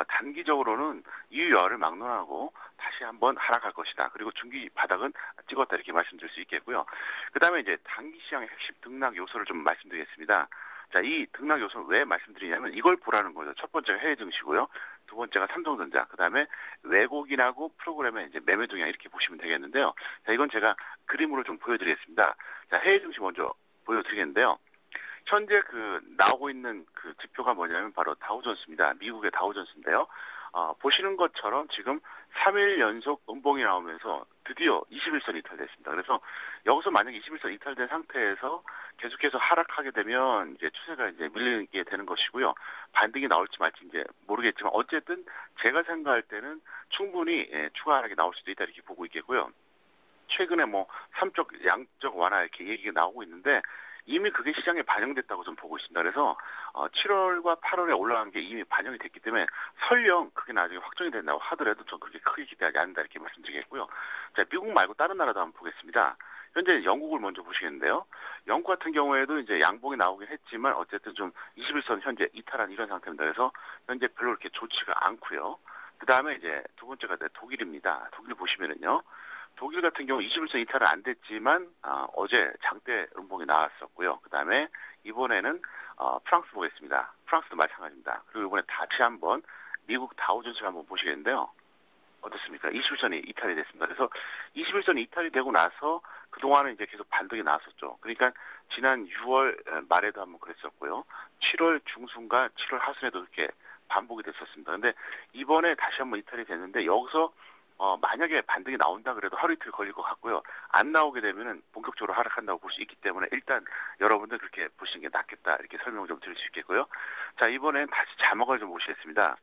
단기적으로는 이유화를 막론하고 다시 한번 하락할 것이다. 그리고 중기 바닥은 찍었다 이렇게 말씀드릴 수 있겠고요. 그 다음에 이제 단기 시장의 핵심 등락 요소를 좀 말씀드리겠습니다. 자, 이 등락 요소를 왜 말씀드리냐면 이걸 보라는 거죠. 첫 번째가 해외 증시고요. 두 번째가 삼성전자, 그 다음에 외국인하고 프로그램의 이제 매매 동향 이렇게 보시면 되겠는데요. 자, 이건 제가 그림으로 좀 보여드리겠습니다. 자, 해외 증시 먼저 보여드리겠는데요. 현재 나오고 있는 그 지표가 뭐냐면 바로 다우존스입니다. 미국의 다우존스인데요. 보시는 것처럼 지금 3일 연속 음봉이 나오면서 드디어 21선 이탈됐습니다. 그래서 여기서 만약 21선 이탈된 상태에서 계속해서 하락하게 되면 이제 추세가 이제 밀리게 되는 것이고요. 반등이 나올지 말지 이제 모르겠지만 어쨌든 제가 생각할 때는 충분히 추가 하락이 나올 수도 있다 이렇게 보고 있겠고요. 최근에 뭐 삼적 양적 완화 이렇게 얘기가 나오고 있는데 이미 그게 시장에 반영됐다고 좀 보고 있습니다. 그래서 7월과 8월에 올라간 게 이미 반영이 됐기 때문에 설령 그게 나중에 확정이 된다고 하더라도 전 그렇게 크게 기대하지 않는다 이렇게 말씀드리겠고요. 자, 미국 말고 다른 나라도 한번 보겠습니다. 현재 영국을 먼저 보시겠는데요. 영국 같은 경우에도 이제 양봉이 나오긴 했지만 어쨌든 좀 21선 현재 이탈한 이런 상태입니다. 그래서 현재 별로 그렇게 좋지가 않고요. 그 다음에 이제 두 번째가 독일입니다. 독일 보시면은요. 독일 같은 경우 21선 이탈은 안 됐지만 어제 장대 음봉이 나왔었고요. 그 다음에 이번에는 프랑스 보겠습니다. 프랑스도 마찬가지입니다. 그리고 이번에 다시 한번 미국 다우존스를 한번 보시겠는데요. 어떻습니까? 21선이 이탈이 됐습니다. 그래서 21선이 이탈이 되고 나서 그동안은 이제 계속 반등이 나왔었죠. 그러니까 지난 6월 말에도 한번 그랬었고요. 7월 중순과 7월 하순에도 이렇게 반복이 됐었습니다. 근데 이번에 다시 한번 이탈이 됐는데 여기서 만약에 반등이 나온다 그래도 하루 이틀 걸릴 것 같고요. 안 나오게 되면은 본격적으로 하락한다고 볼 수 있기 때문에 일단 여러분들 그렇게 보시는 게 낫겠다 이렇게 설명을 좀 드릴 수 있겠고요. 자, 이번엔 다시 자막을 좀 보시겠습니다.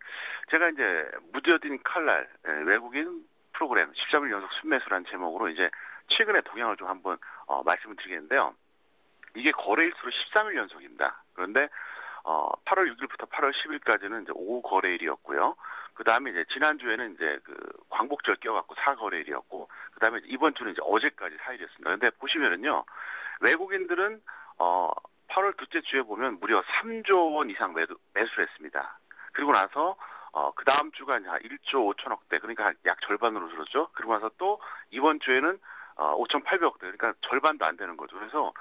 제가 이제 무뎌진 칼날 외국인 프로그램 13일 연속 순매수라는 제목으로 이제 최근의 동향을 좀 한번 말씀을 드리겠는데요. 이게 거래일수로 13일 연속입니다. 그런데 8월 6일부터 8월 10일까지는 이제 5거래일이었고요. 그 다음에 이제 지난주에는 이제 그 광복절 껴갖고 4거래일이었고, 그 다음에 이번 주는 이제 어제까지 4일이었습니다. 근데 보시면은요, 외국인들은 8월 둘째 주에 보면 무려 3조 원 이상 매수를 했습니다. 그리고 나서 그 다음 주가 이제 1조 5천억대, 그러니까 약 절반으로 줄었죠. 그리고 나서 또 이번 주에는 5,800억대, 그러니까 절반도 안 되는 거죠. 그래서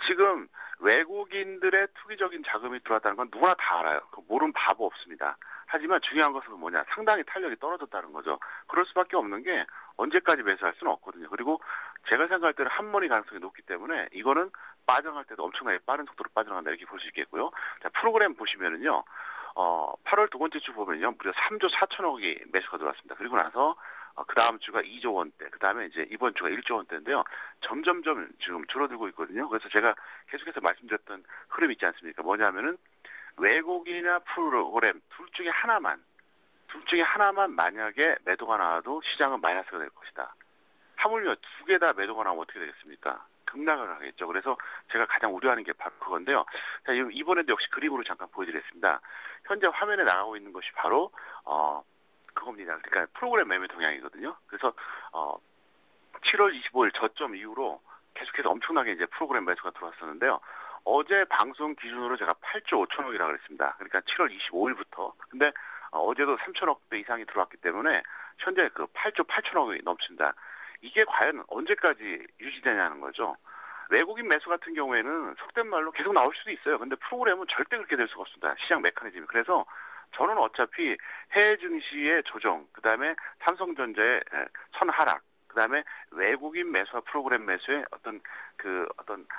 지금 외국인들의 투기적인 자금이 들어왔다는 건 누구나 다 알아요. 모르는 바보 없습니다. 하지만 중요한 것은 뭐냐? 상당히 탄력이 떨어졌다는 거죠. 그럴 수밖에 없는 게 언제까지 매수할 수는 없거든요. 그리고 제가 생각할 때는 한번의 가능성이 높기 때문에 이거는 빠져나갈 때도 엄청나게 빠른 속도로 빠져나간다 이렇게 볼 수 있겠고요. 자, 프로그램 보시면은요. 8월 두 번째 주 보면요. 무려 3조 4천억이 매수가 들어왔습니다. 그리고 나서 그 다음 주가 2조 원대, 그 다음에 이제 이번 주가 1조 원대인데요. 점점점 지금 줄어들고 있거든요. 그래서 제가 계속해서 말씀드렸던 흐름이 있지 않습니까? 뭐냐면은 외국인이나 프로그램 둘 중에 하나만 만약에 매도가 나와도 시장은 마이너스가 될 것이다. 하물며 두 개 다 매도가 나오면 어떻게 되겠습니까? 급락을 하겠죠. 그래서 제가 가장 우려하는 게 바로 그건데요. 자, 이번에도 역시 그림으로 잠깐 보여드리겠습니다. 현재 화면에 나가고 있는 것이 바로 그겁니다. 그러니까 프로그램 매매 동향이거든요. 그래서 7월 25일 저점 이후로 계속해서 엄청나게 이제 프로그램 매수가 들어왔었는데요. 어제 방송 기준으로 제가 8조 5천억이라고 그랬습니다. 그러니까 7월 25일부터. 근데 어제도 3천억대 이상이 들어왔기 때문에 현재 그 8조 8천억이 넘습니다. 이게 과연 언제까지 유지되냐는 거죠. 외국인 매수 같은 경우에는 속된 말로 계속 나올 수도 있어요. 근데 프로그램은 절대 그렇게 될 수가 없습니다. 시장 메커니즘이. 그래서 저는 어차피 해외 증시의 조정, 그 다음에 삼성전자의 선하락, 그 다음에 외국인 매수와 프로그램 매수의 어떤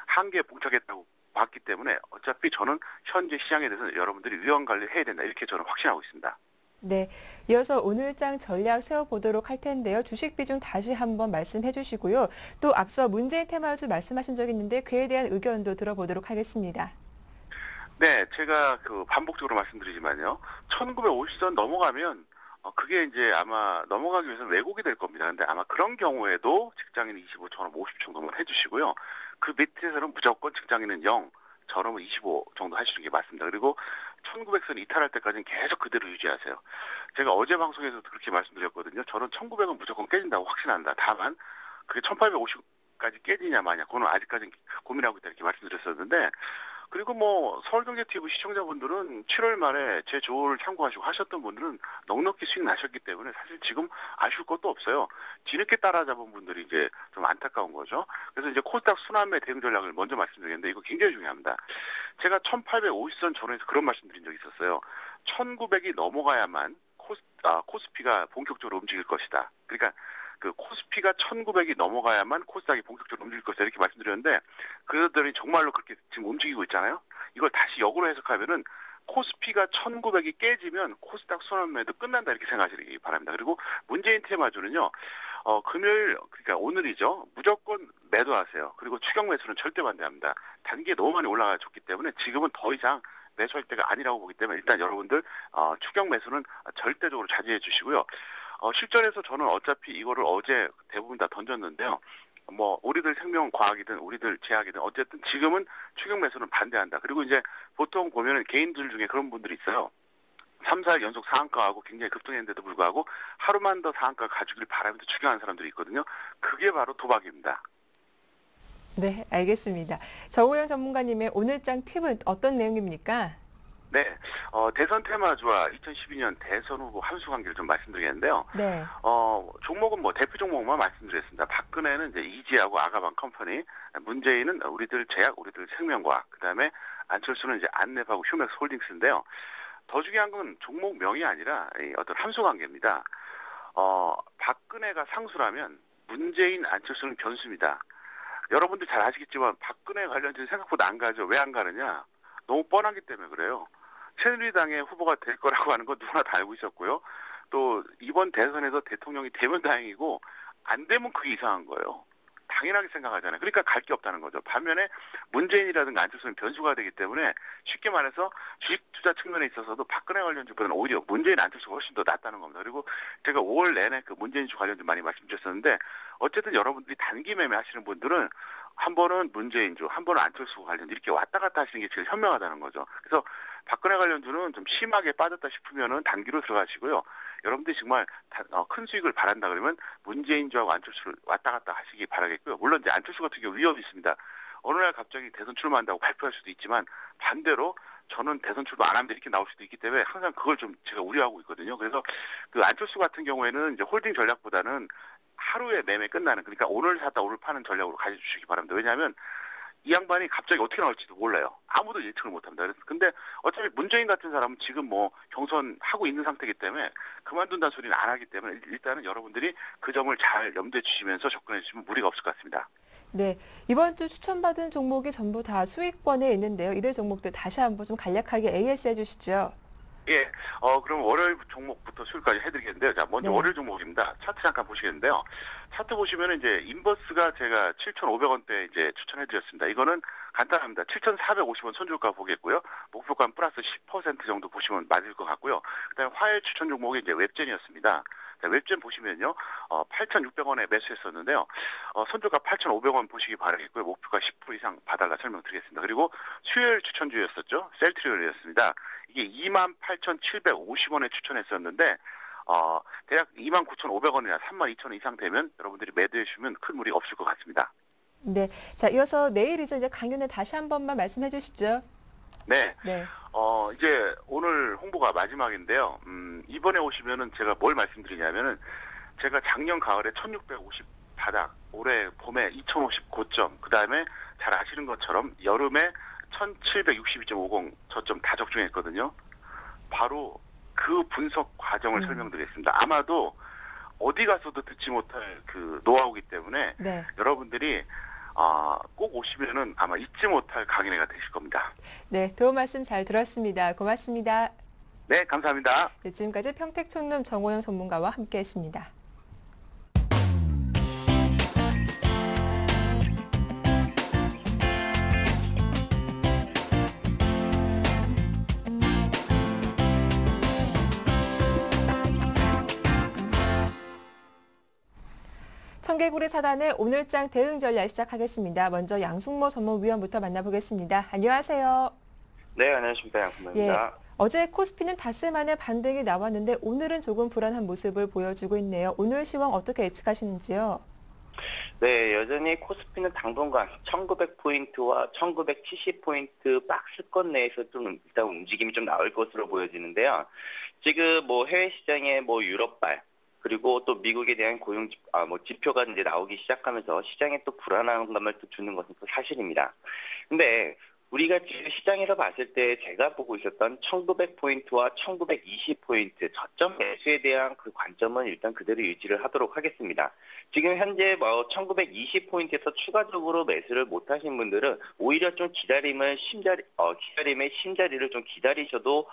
한계에 봉착했다고 봤기 때문에 어차피 저는 현재 시장에 대해서 여러분들이 위험 관리를 해야 된다. 이렇게 저는 확신하고 있습니다. 네, 이어서 오늘장 전략 세워보도록 할 텐데요. 주식 비중 다시 한번 말씀해 주시고요. 또 앞서 문재인 테마주 말씀하신 적이 있는데 그에 대한 의견도 들어보도록 하겠습니다. 네, 제가 반복적으로 말씀드리지만요. 1950선 넘어가면 그게 이제 아마 넘어가기 위해서는 왜곡이 될 겁니다. 근데 아마 그런 경우에도 직장인 25, 저는 50 정도만 해주시고요. 그 밑에서는 무조건 직장인은 0, 저는 25 정도 하시는 게 맞습니다. 그리고 1900선 이탈할 때까지는 계속 그대로 유지하세요. 제가 어제 방송에서도 그렇게 말씀드렸거든요. 저는 1900은 무조건 깨진다고 확신한다. 다만 그게 1850까지 깨지냐 마냐 그거는 아직까지 고민하고 있다 이렇게 말씀드렸었는데 그리고 뭐 서울경제TV 시청자분들은 7월 말에 제 조언을 참고하시고 하셨던 분들은 넉넉히 수익 나셨기 때문에 사실 지금 아쉬울 것도 없어요. 뒤늦게 따라잡은 분들이 이제 좀 안타까운 거죠. 그래서 이제 코스닥 순환매 대응 전략을 먼저 말씀드리겠는데 이거 굉장히 중요합니다. 제가 1850선 전후에서 그런 말씀드린 적이 있었어요. 1900이 넘어가야만 코스피가 본격적으로 움직일 것이다. 그러니까 그 코스피가 1900이 넘어가야만 코스닥이 본격적으로 움직일 것이다 이렇게 말씀드렸는데 그들이 정말로 그렇게 지금 움직이고 있잖아요. 이걸 다시 역으로 해석하면은 코스피가 1900이 깨지면 코스닥 순환매도 끝난다 이렇게 생각하시기 바랍니다. 그리고 문재인 테마주는요. 금요일 그러니까 오늘이죠. 무조건 매도하세요. 그리고 추격 매수는 절대 반대합니다. 단기에 너무 많이 올라가졌기 때문에 지금은 더 이상 매수할 때가 아니라고 보기 때문에 일단 여러분들 추격 매수는 절대적으로 자제해 주시고요. 실전에서 저는 어차피 이거를 어제 대부분 다 던졌는데요. 뭐 우리들 생명과학이든 우리들 제약이든 어쨌든 지금은 추격 매수는 반대한다. 그리고 이제 보통 보면은 개인들 중에 그런 분들이 있어요. 3, 4일 연속 상한가하고 굉장히 급등했는데도 불구하고 하루만 더 상한가 가주길 바라면서 추격하는 사람들이 있거든요. 그게 바로 도박입니다. 네, 알겠습니다. 정호영 전문가님의 오늘장 팁은 어떤 내용입니까? 네, 대선 테마주와 2012년 대선 후보 함수 관계를 좀 말씀드리겠는데요. 네. 종목은 뭐 대표 종목만 말씀드리겠습니다. 박근혜는 이제 이지하고 아가방 컴퍼니, 문재인은 우리들 제약, 우리들 생명과학, 그다음에 안철수는 이제 안랩하고 휴맥스 홀딩스인데요. 더 중요한 건 종목명이 아니라 어떤 함수 관계입니다. 박근혜가 상수라면 문재인, 안철수는 변수입니다. 여러분들 잘 아시겠지만 박근혜 관련주는 생각보다 안 가죠. 왜 안 가느냐? 너무 뻔하기 때문에 그래요. 새누리당의 후보가 될 거라고 하는 건 누구나 다 알고 있었고요. 또 이번 대선에서 대통령이 되면 다행이고 안 되면 그게 이상한 거예요. 당연하게 생각하잖아요. 그러니까 갈 게 없다는 거죠. 반면에 문재인이라든가 안철수는 변수가 되기 때문에 쉽게 말해서 주식 투자 측면에 있어서도 박근혜 관련주보다는 오히려 문재인, 안철수가 훨씬 더 낫다는 겁니다. 그리고 제가 5월 내내 그 문재인주 관련주 많이 말씀드렸었는데 어쨌든 여러분들이 단기 매매 하시는 분들은 한 번은 문재인주, 한 번은 안철수 관련주 이렇게 왔다 갔다 하시는 게 제일 현명하다는 거죠. 그래서 박근혜 관련주는 좀 심하게 빠졌다 싶으면은 단기로 들어가시고요. 여러분들이 정말 큰 수익을 바란다 그러면 문재인주하고 안철수를 왔다 갔다 하시기 바라겠고요. 물론 이제 안철수 같은 경우 위험이 있습니다. 어느 날 갑자기 대선 출마한다고 발표할 수도 있지만 반대로 저는 대선 출마 안 합니다 이렇게 나올 수도 있기 때문에 항상 그걸 좀 제가 우려하고 있거든요. 그래서 그 안철수 같은 경우에는 이제 홀딩 전략보다는 하루에 매매 끝나는 그러니까 오늘 샀다 오늘 파는 전략으로 가져주시기 바랍니다. 왜냐하면 이 양반이 갑자기 어떻게 나올지도 몰라요. 아무도 예측을 못합니다. 근데 어차피 문재인 같은 사람은 지금 뭐 경선하고 있는 상태이기 때문에 그만둔다는 소리는 안 하기 때문에 일단은 여러분들이 그 점을 잘 염두에 주시면서 접근해 주시면 무리가 없을 것 같습니다. 네, 이번 주 추천받은 종목이 전부 다 수익권에 있는데요. 이들 종목들 다시 한번 좀 간략하게 AS 해주시죠. 예, 그럼 월요일 종목부터 수요일까지 해드리겠는데요. 자, 먼저 네. 월요일 종목입니다. 차트 잠깐 보시겠는데요. 차트 보시면은 이제 인버스가 제가 7,500원대 이제 추천해드렸습니다. 이거는 간단합니다. 7,450원 선주가 보겠고요. 목표가는 플러스 10% 정도 보시면 맞을 것 같고요. 그다음에 화요일 추천 종목이 이제 웹젠이었습니다. 자, 웹젠 보시면요, 8,600원에 매수했었는데요. 선주가 8,500원 보시기 바라겠고요. 목표가 10% 이상 봐달라 설명드리겠습니다. 그리고 수요일 추천주였었죠. 셀트리온이었습니다. 이게 28,750원에 추천했었는데 대략 29,500원이나 32,000원 이상 되면 여러분들이 매도해 주시면 큰 무리가 없을 것 같습니다. 네, 자 이어서 내일이죠. 이제 강연에 다시 한 번만 말씀해 주시죠. 네. 네. 이제 오늘 홍보가 마지막인데요. 이번에 오시면은 제가 뭘 말씀드리냐면은 제가 작년 가을에 1650 바닥, 올해 봄에 2050 고점, 그 다음에 잘 아시는 것처럼 여름에 1762.50 저점 다 적중했거든요. 바로 그 분석 과정을 설명드리겠습니다. 아마도 어디 가서도 듣지 못할 그 노하우이기 때문에 네. 여러분들이 꼭 오시면은 아마 잊지 못할 강연회가 되실 겁니다. 네, 도움 말씀 잘 들었습니다. 고맙습니다. 네, 감사합니다. 네, 지금까지 평택촌룸 정호영 전문가와 함께했습니다. 청개구리 사단의 오늘장 대응 전략 시작하겠습니다. 먼저 양승모 전문위원부터 만나보겠습니다. 안녕하세요. 네, 안녕하십니까. 양승모입니다. 어제 코스피는 닷새 만에 반등이 나왔는데 오늘은 조금 불안한 모습을 보여주고 있네요. 오늘 시황 어떻게 예측하시는지요? 네, 여전히 코스피는 당분간 1900포인트와 1970포인트 박스권 내에서 좀 일단 움직임이 좀 나올 것으로 보여지는데요. 지금 뭐 해외 시장의 뭐 유럽발 그리고 또 미국에 대한 고용 지표가 이제 나오기 시작하면서 시장에 또 불안한 감을 또 주는 것은 또 사실입니다. 근데 우리가 지금 시장에서 봤을 때 제가 보고 있었던 1900포인트와 1920포인트 저점 매수에 대한 그 관점은 일단 그대로 유지를 하도록 하겠습니다. 지금 현재 1920포인트에서 추가적으로 매수를 못 하신 분들은 오히려 좀 기다림의 심자리를 좀 기다리셔도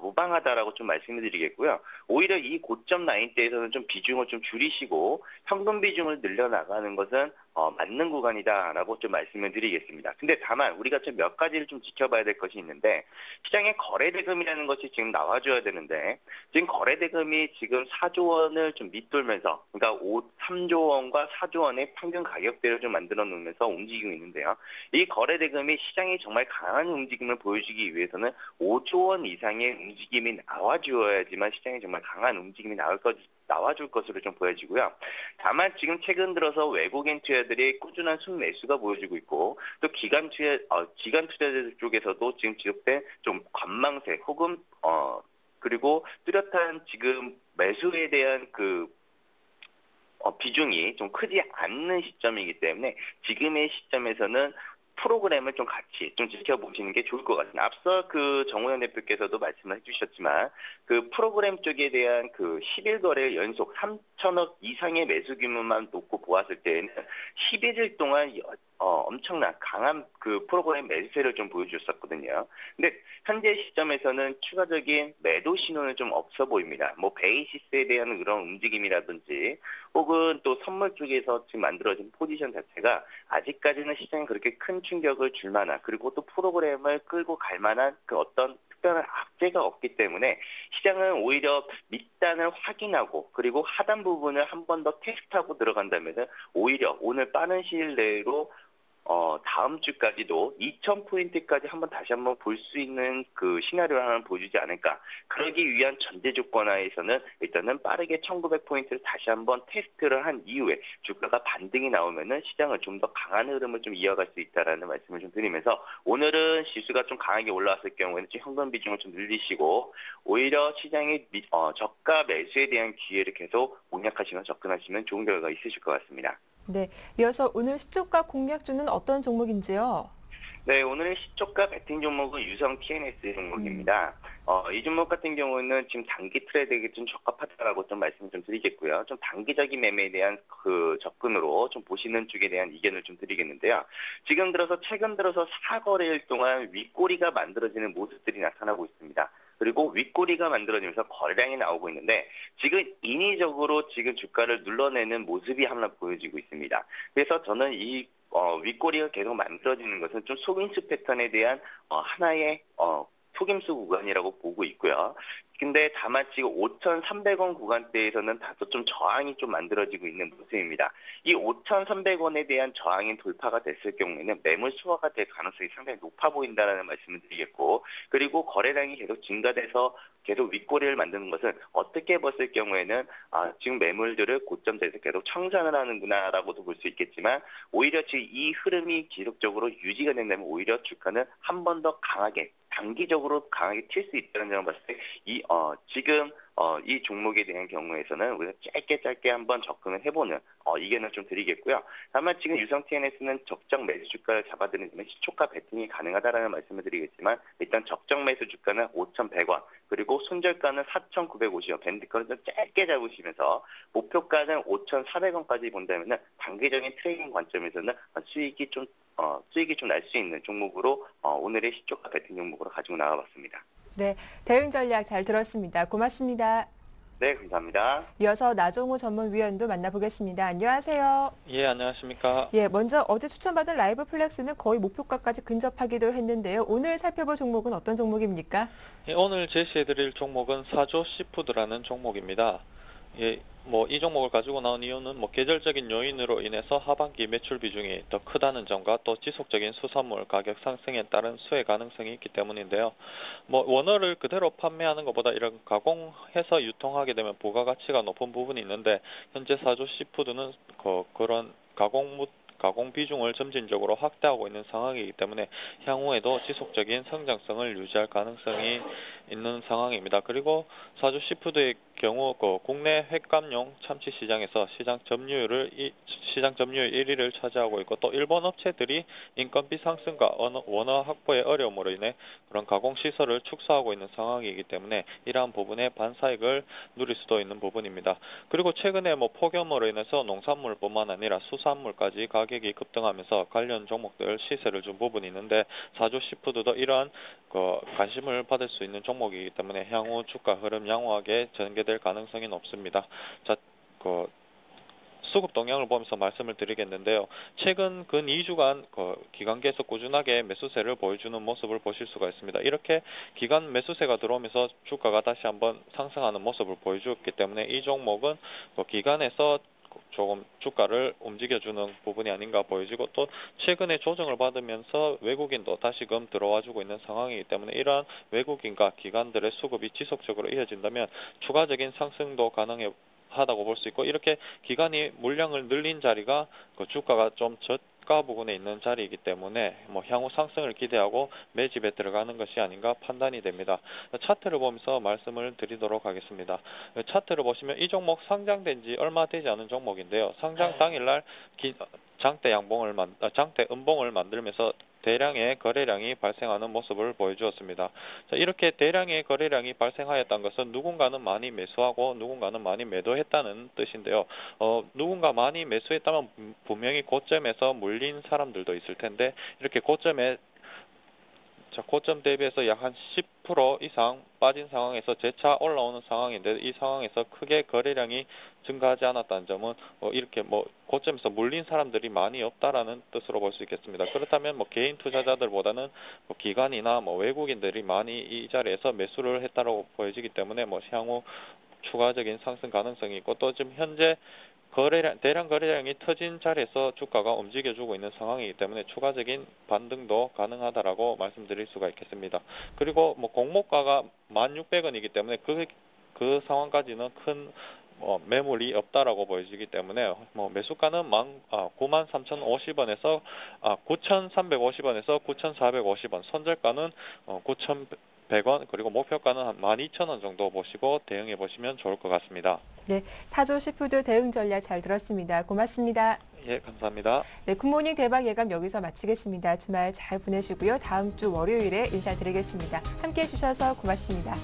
무방하다라고 좀 말씀을 드리겠고요. 오히려 이 고점 라인대에서는 좀 비중을 좀 줄이시고 현금 비중을 늘려나가는 것은 맞는 구간이다라고 좀 말씀을 드리겠습니다. 근데 다만 우리가 좀 몇 가지를 좀 지켜봐야 될 것이 있는데 시장에 거래대금이라는 것이 지금 나와줘야 되는데 지금 거래대금이 지금 4조 원을 좀 밑돌면서 그러니까 3조 원과 4조 원의 평균 가격대를 좀 만들어 놓으면서 움직이고 있는데요. 이 거래대금이 시장이 정말 강한 움직임을 보여주기 위해서는 5조 원 이상의 움직임이 나와주어야지만 시장에 정말 강한 움직임이 나와줄 것으로 좀 보여지고요. 다만 지금 최근 들어서 외국인 투자들이 꾸준한 순매수가 보여지고 있고 또 기관 투자자들 쪽에서도 지금 지속된 좀 관망세 혹은 그리고 뚜렷한 지금 매수에 대한 비중이 좀 크지 않는 시점이기 때문에 지금의 시점에서는 프로그램을 좀 같이 좀 지켜보시는 게 좋을 것 같습니다. 앞서 정호영 대표께서도 말씀을 해주셨지만 프로그램 쪽에 대한 11거래 연속 3천억 이상의 매수 규모만 놓고 보았을 때에는 11일 동안 엄청난 강한 프로그램 매수세를 좀 보여주셨었거든요. 근데 현재 시점에서는 추가적인 매도 신호는 좀 없어 보입니다. 베이시스에 대한 그런 움직임이라든지 혹은 또 선물 쪽에서 지금 만들어진 포지션 자체가 아직까지는 시장에 그렇게 큰 충격을 줄 만한 그리고 또 프로그램을 끌고 갈 만한 어떤 특별한 악재가 없기 때문에 시장은 오히려 밑단을 확인하고 그리고 하단 부분을 한 번 더 테스트하고 들어간다면 오히려 오늘 빠른 시일 내로 다음 주까지도 2000포인트까지 다시 한번 볼 수 있는 시나리오를 하나 보여주지 않을까. 그러기 위한 전제 조건 하에서는 일단은 빠르게 1900포인트를 다시 한번 테스트를 한 이후에 주가가 반등이 나오면은 시장을 좀 더 강한 흐름을 좀 이어갈 수 있다라는 말씀을 좀 드리면서 오늘은 지수가 좀 강하게 올라왔을 경우에는 좀 현금 비중을 좀 늘리시고 오히려 시장의 저가 매수에 대한 기회를 계속 공략하시면 접근하시면 좋은 결과가 있으실 것 같습니다. 네, 이어서 오늘 시초가 공략주는 어떤 종목인지요? 네, 오늘의 시초가 베팅 종목은 유성 TNS 종목입니다. 이 종목 같은 경우는 지금 단기 트레이드에게 좀 적합하다라고 좀 말씀 좀 드리겠고요. 좀 단기적인 매매에 대한 접근으로 좀 보시는 쪽에 대한 의견을 좀 드리겠는데요. 지금 들어서 최근 들어서 4거래일 동안 윗꼬리가 만들어지는 모습들이 나타나고 있습니다. 그리고 윗꼬리가 만들어지면서 거래량이 나오고 있는데 지금 인위적으로 지금 주가를 눌러내는 모습이 하나 보여지고 있습니다. 그래서 저는 이 윗꼬리가 계속 만들어지는 것은 좀 속임수 패턴에 대한 하나의 속임수 구간이라고 보고 있고요. 근데 다만 지금 5,300원 구간대에서는 다소 좀 저항이 좀 만들어지고 있는 모습입니다. 이 5,300원에 대한 저항이 돌파가 됐을 경우에는 매물 수화가 될 가능성이 상당히 높아 보인다는 말씀을 드리겠고 그리고 거래량이 계속 증가돼서 계속 윗꼬리를 만드는 것은 어떻게 봤을 경우에는 지금 매물들을 고점대에서 계속 청산을 하는구나라고도 볼 수 있겠지만 오히려 지금 이 흐름이 지속적으로 유지가 된다면 오히려 주가는 한 번 더 강하게 단기적으로 강하게 튈 수 있다는 점을 봤을 때 지금 이 종목에 대한 경우에서는 우리가 짧게 한번 접근을 해보는 의견을 좀 드리겠고요. 다만 지금 유성 TNS는 적정 매수 주가를 잡아드리면 시초가 베팅이 가능하다라는 말씀을 드리겠지만 일단 적정 매수 주가는 5,100원 그리고 손절가는 4,950원 밴드권을 좀 짧게 잡으시면서 목표가는 5,400원까지 본다면은 단기적인 트레이딩 관점에서는 수익이 좀 날 수 있는 종목으로 오늘의 시초가 베팅 종목으로 가지고 나와봤습니다. 네, 대응 전략 잘 들었습니다. 고맙습니다. 네, 감사합니다. 이어서 나종호 전문위원도 만나보겠습니다. 안녕하세요. 예, 안녕하십니까. 예, 먼저 어제 추천받은 라이브 플렉스는 거의 목표가까지 근접하기도 했는데요. 오늘 살펴볼 종목은 어떤 종목입니까? 예, 오늘 제시해드릴 종목은 사조 시푸드라는 종목입니다. 예, 이 종목을 가지고 나온 이유는 계절적인 요인으로 인해서 하반기 매출 비중이 더 크다는 점과 또 지속적인 수산물 가격 상승에 따른 수혜 가능성이 있기 때문인데요. 원어를 그대로 판매하는 것보다 이런 가공해서 유통하게 되면 부가가치가 높은 부분이 있는데 현재 사조 시푸드는 그런 가공 비중을 점진적으로 확대하고 있는 상황이기 때문에 향후에도 지속적인 성장성을 유지할 가능성이 있는 상황입니다. 그리고 사주 시푸드의 경우 국내 횟감용 참치 시장에서 시장 점유율 1위를 차지하고 있고, 또 일본 업체들이 인건비 상승과 원화 확보의 어려움으로 인해 그런 가공 시설을 축소하고 있는 상황이기 때문에 이러한 부분에 반사익을 누릴 수도 있는 부분입니다. 그리고 최근에 폭염으로 인해서 농산물뿐만 아니라 수산물까지 가격이 급등하면서 관련 종목들 시세를 준 부분이 있는데, 사주 시푸드도 이러한 관심을 받을 수 있는 종목이기 때문에 향후 주가 흐름 양호하게 전개될 가능성이 높습니다. 자, 수급 동향을 보면서 말씀을 드리겠는데요. 최근 근 2주간 기관계에서 꾸준하게 매수세를 보여주는 모습을 보실 수가 있습니다. 이렇게 기관 매수세가 들어오면서 주가가 다시 한번 상승하는 모습을 보여주었기 때문에 이 종목은 기관에서 조금 주가를 움직여주는 부분이 아닌가 보여지고, 또 최근에 조정을 받으면서 외국인도 다시금 들어와주고 있는 상황이기 때문에 이러한 외국인과 기관들의 수급이 지속적으로 이어진다면 추가적인 상승도 가능하다고 볼 수 있고, 이렇게 기관이 물량을 늘린 자리가 주가가 좀 저가 부분에 있는 자리이기 때문에 향후 상승을 기대하고 매집에 들어가는 것이 아닌가 판단이 됩니다. 차트를 보면서 말씀을 드리도록 하겠습니다. 차트를 보시면 이 종목 상장된 지 얼마 되지 않은 종목인데요. 상장 당일날 장대 음봉을 만들면서 대량의 거래량이 발생하는 모습을 보여주었습니다. 자, 이렇게 대량의 거래량이 발생하였다는 것은 누군가는 많이 매수하고 누군가는 많이 매도했다는 뜻인데요. 누군가 많이 매수했다면 분명히 고점에서 물린 사람들도 있을 텐데, 이렇게 고점 대비해서 약 한 10% 이상 빠진 상황에서 재차 올라오는 상황인데, 이 상황에서 크게 거래량이 증가하지 않았다는 점은 이렇게 고점에서 물린 사람들이 많이 없다라는 뜻으로 볼 수 있겠습니다. 그렇다면 개인 투자자들보다는 기관이나 외국인들이 많이 이 자리에서 매수를 했다고 보여지기 때문에 향후 추가적인 상승 가능성이 있고, 또 지금 현재 대량 거래량이 터진 자리에서 주가가 움직여주고 있는 상황이기 때문에 추가적인 반등도 가능하다라고 말씀드릴 수가 있겠습니다. 그리고 공모가가 1,600원이기 때문에 그 상황까지는 큰 매물이 없다라고 보여지기 때문에 매수가는 93,050원에서 9,350원에서 9,450원, 손절가는 9,100원, 그리고 목표가는 한 12,000원 정도 보시고 대응해 보시면 좋을 것 같습니다. 네, 사조 시푸드 대응 전략 잘 들었습니다. 고맙습니다. 예, 감사합니다. 네, 굿모닝 대박 예감 여기서 마치겠습니다. 주말 잘 보내시고요. 다음 주 월요일에 인사드리겠습니다. 함께해 주셔서 고맙습니다.